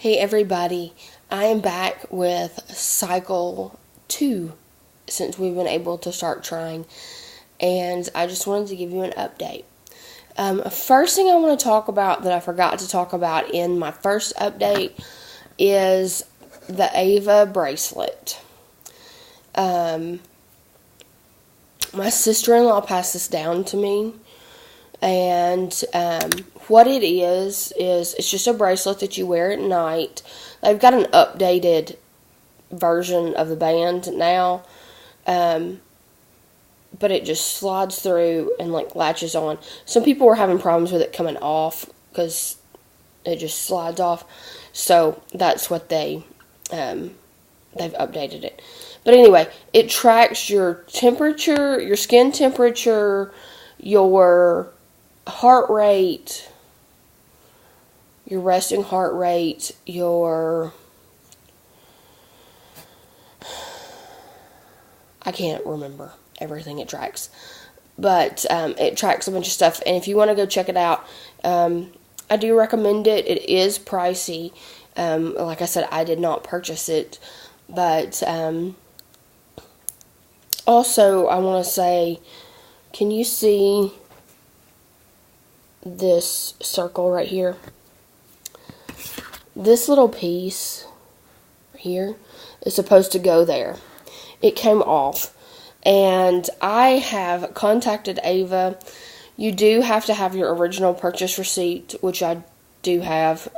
Hey everybody, I am back with cycle 2 since we've been able to start trying, and I just wanted to give you an update. First thing I want to talk about that I forgot to talk about in my first update is the Ava bracelet. My sister-in-law passed this down to me, and what it is it's just a bracelet that you wear at night. They've got an updated version of the band now, but it just slides through and latches on. Some people were having problems with it coming off because it just slides off, so that's what they've updated it. But anyway, it tracks your temperature, your skin temperature, your heart rate, your resting heart rate, I can't remember everything it tracks, but it tracks a bunch of stuff, and if you want to go check it out, I do recommend it. It is pricey. Like I said, I did not purchase it, but also I want to say, can you see this circle right here? This little piece here is supposed to go there. It came off, and I have contacted Ava. You do have to have your original purchase receipt, which I do have,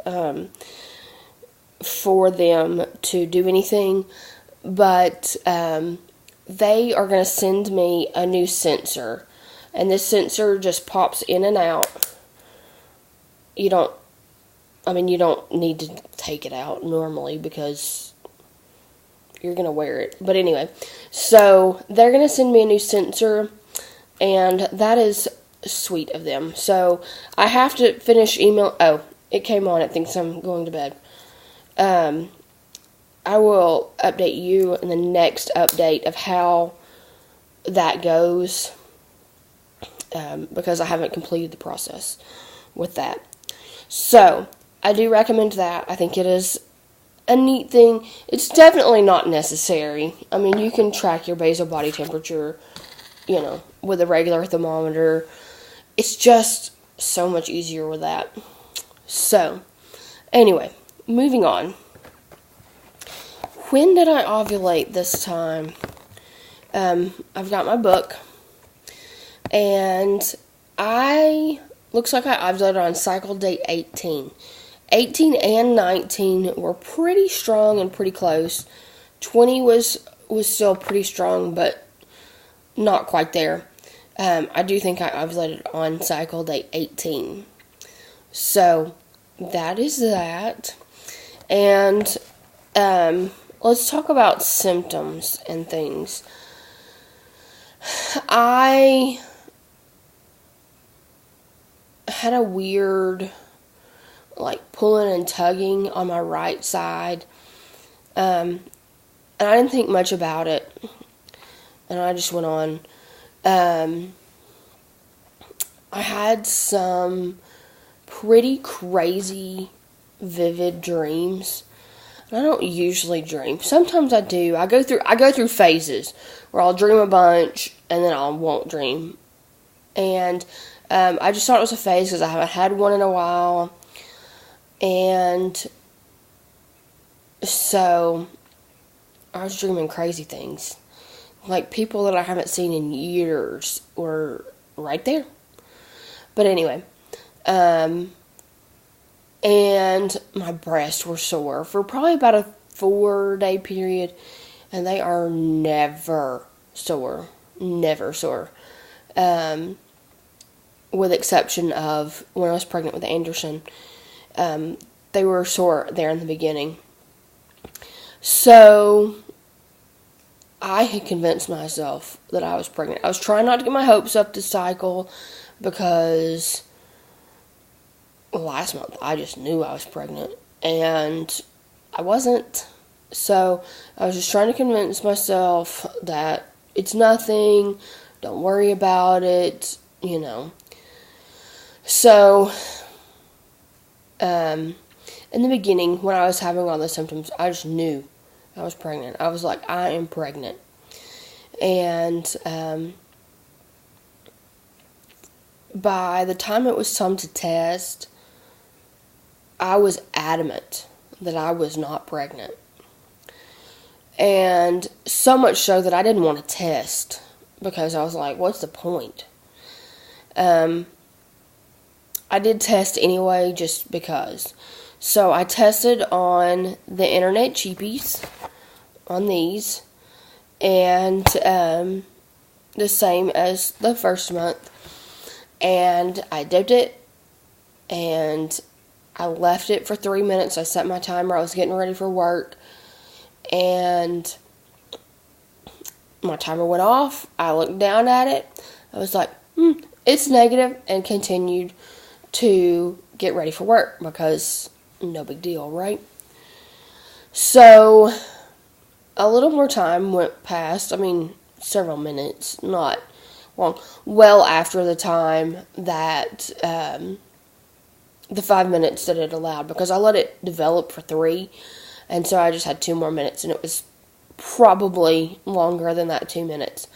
for them to do anything, but they are going to send me a new sensor, and this sensor just pops in and out. You don't need to take it out normally because you're going to wear it. But anyway, so they're going to send me a new sensor, and that is sweet of them. So I have to finish email. Oh, it came on. It thinks I'm going to bed. I will update you in the next update of how that goes, because I haven't completed the process with that. So, I do recommend that. I think it is a neat thing. It's definitely not necessary. I mean, you can track your basal body temperature, with a regular thermometer. It's just so much easier with that. So, anyway, moving on. When did I ovulate this time? I've got my book, and looks like I ovulated on cycle day 18. 18 and 19 were pretty strong and pretty close. 20 was still pretty strong, but not quite there. I do think I ovulated on cycle day 18. So, that is that. And, let's talk about symptoms and things. I had a weird, pulling and tugging on my right side. And I didn't think much about it. And I just went on. I had some pretty crazy, vivid dreams. And I don't usually dream. Sometimes I do. I go through phases where I'll dream a bunch and then I won't dream. And I just thought it was a phase because I haven't had one in a while. And so I was dreaming crazy things. Like people that I haven't seen in years were right there. But anyway, and my breasts were sore for probably about a 4-day period, and they are never sore. Never sore. With exception of when I was pregnant with Anderson. They were sore there in the beginning. So, I had convinced myself that I was pregnant. I was trying not to get my hopes up this cycle because last month I just knew I was pregnant and I wasn't. So, I was just trying to convince myself that it's nothing, don't worry about it, So, in the beginning, when I was having all the symptoms, I just knew I was pregnant. I was like, I am pregnant. And by the time it was time to test, I was adamant that I was not pregnant. And so much so that I didn't want to test, because I was like, what's the point? I did test anyway, just because. So I tested on the internet cheapies, on these, and the same as the first month. And I dipped it, and I left it for 3 minutes. I set my timer. I was getting ready for work, and my timer went off. I looked down at it. I was like, it's negative, and continued to get ready for work, because no big deal, right? So a little more time went past. I mean, several minutes, not long. Well after the time that the 5 minutes that it allowed, because I let it develop for 3, and so I just had 2 more minutes, and it was probably longer than that 2 minutes.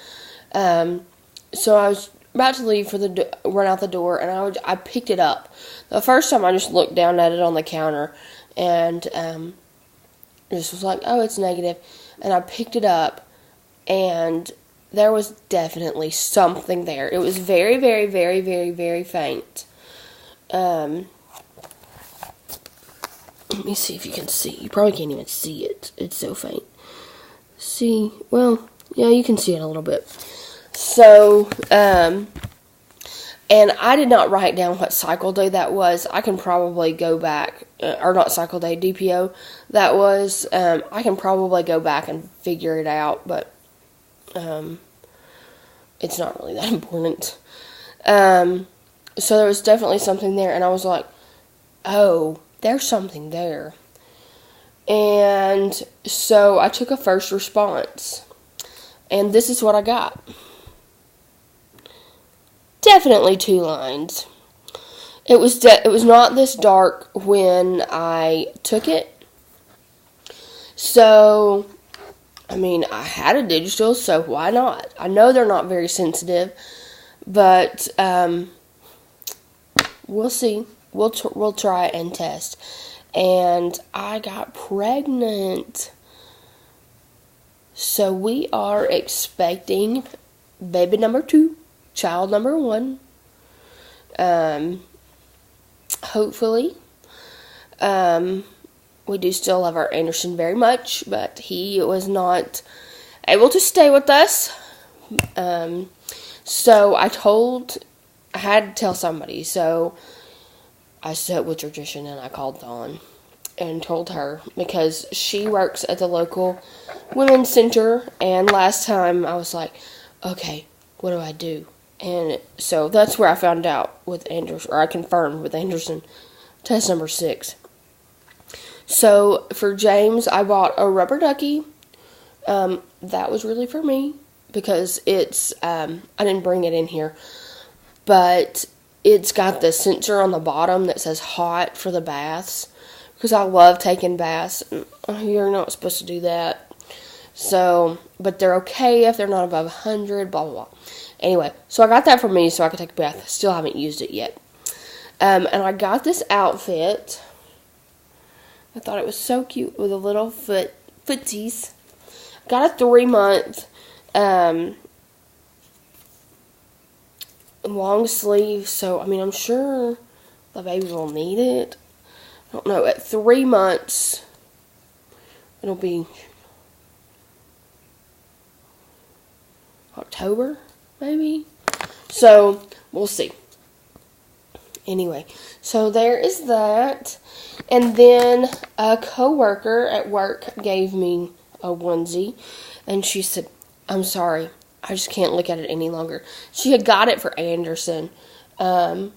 So I was about to leave for run out the door, and I picked it up. The first time I just looked down at it on the counter, and just was like, oh, it's negative. And I picked it up, and there was definitely something there. It was very, very, very, very, very faint. Let me see if you can see. You probably can't even see it. It's so faint. See? Well, yeah, you can see it a little bit. So, and I did not write down what cycle day that was. I can probably go back, or not cycle day, DPO that was. I can probably go back and figure it out, but it's not really that important. So there was definitely something there, and I was like, oh, there's something there. And so I took a first response, and this is what I got. Definitely 2 lines. It was not this dark when I took it. So, I mean, I had a digital, so why not? I know they're not very sensitive, but we'll see. We'll try and test. And I got pregnant. So we are expecting baby number 2. Child number 1, hopefully. We do still love our Anderson very much, but he was not able to stay with us. So I had to tell somebody. So I set with tradition, and I called Dawn and told her, because she works at the local women's center. And last time I was like, okay, what do I do? And so that's where I found out with Anderson, or I confirmed with Anderson, test number 6. So for James, I bought a rubber ducky. That was really for me, because it's, I didn't bring it in here, but it's got the sensor on the bottom that says hot for the baths, because I love taking baths. You're not supposed to do that. So, but they're okay if they're not above 100, blah, blah, blah. Anyway, so I got that for me so I could take a bath. Still haven't used it yet. And I got this outfit. I thought it was so cute with a little footsies. Got a 3-month long sleeve. So, I mean, I'm sure the baby will need it. I don't know. At 3 months, it'll be October, maybe. So, we'll see. Anyway, so there is that. And then a coworker at work gave me a onesie, and she said, I'm sorry, I just can't look at it any longer. She had got it for Anderson. And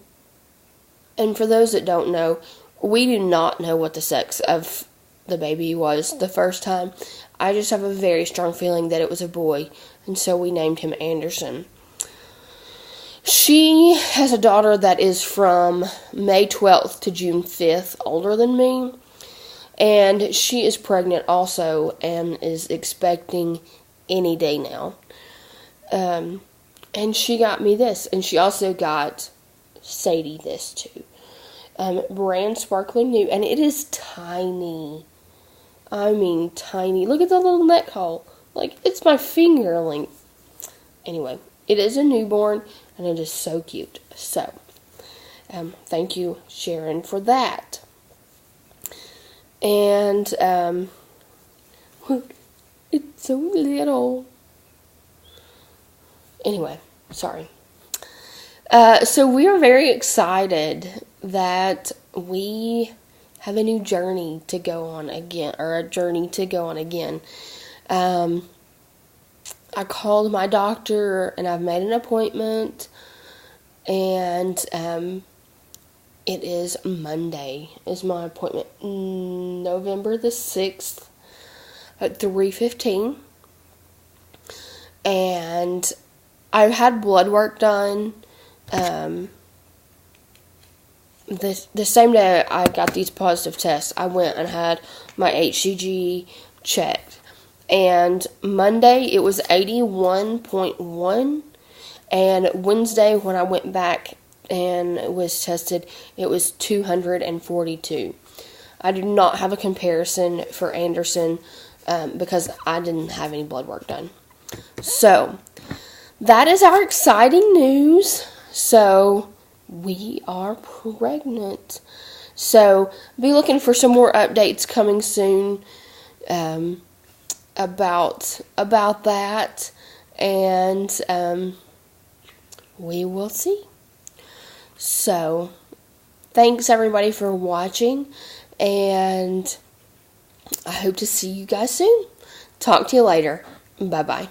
for those that don't know, we do not know what the sex of the baby was the first time. I just have a very strong feeling that it was a boy, and so we named him Anderson. She has a daughter that is from May 12th to June 5th older than me, And she is pregnant also and is expecting any day now. And she got me this, and she also got Sadie this too. Brand sparkling new, and it is tiny. I mean tiny. Look at the little neck hole. Like, it's my finger length. Anyway, it is a newborn, and it is so cute. So, thank you, Sharon, for that. And, it's so little. Anyway, sorry. So we are very excited that we have a new journey to go on again, or a journey to go on again. I called my doctor and I've made an appointment, and it is Monday is my appointment, November the 6th at 3:15, and I've had blood work done. The same day I got these positive tests, I went and had my HCG checked. And Monday it was 81.1, and Wednesday when I went back and was tested, it was 242. I did not have a comparison for Anderson because I didn't have any blood work done. So, that is our exciting news. So, we are pregnant. So, be looking for some more updates coming soon about that, and we will see. So, thanks everybody for watching, and I hope to see you guys soon. Talk to you later. Bye-bye.